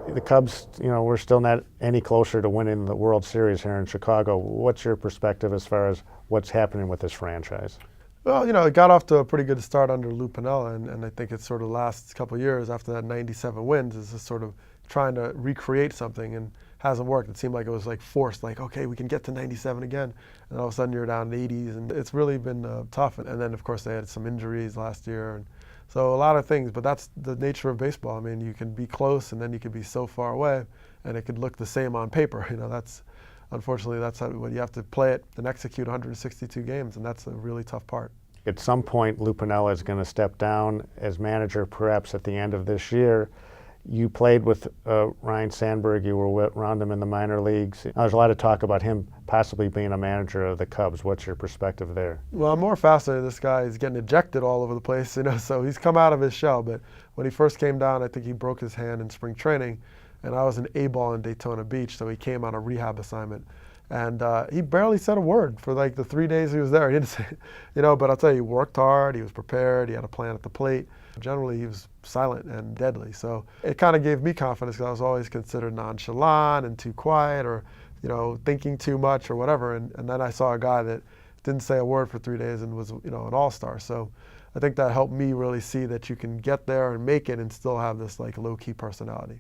The Cubs, we're still not any closer to winning the World Series here in Chicago. What's your perspective as far as what's happening with this franchise? Well, it got off to a pretty good start under Lou Piniella, and I think it's sort of the last couple of years after that 97 wins is just sort of trying to recreate something, and hasn't worked. It seemed like it was like forced, like, okay, we can get to 97 again, and all of a sudden you're down in the 80s, and it's really been tough. And then, of course, they had some injuries last year, and so a lot of things, but that's the nature of baseball. I mean, you can be close, and then you can be so far away, and it could look the same on paper. Unfortunately, that's when you have to play it and execute 162 games, and that's a really tough part. At some point, Lou Piniella is going to step down as manager, perhaps at the end of this year. You played with Ryne Sandberg. You were around him in the minor leagues. There's a lot of talk about him possibly being a manager of the Cubs. What's your perspective there? Well, I'm more fascinated. This guy is getting ejected all over the place, so he's come out of his shell. But when he first came down, I think he broke his hand in spring training, and I was an A-ball in Daytona Beach, so he came on a rehab assignment. And he barely said a word for like the 3 days he was there. He didn't say, but I'll tell you, he worked hard, he was prepared, he had a plan at the plate. Generally, he was silent and deadly. So it kind of gave me confidence because I was always considered nonchalant and too quiet or, thinking too much or whatever. And then I saw a guy that didn't say a word for 3 days and was, an all-star. So I think that helped me really see that you can get there and make it and still have this like low-key personality.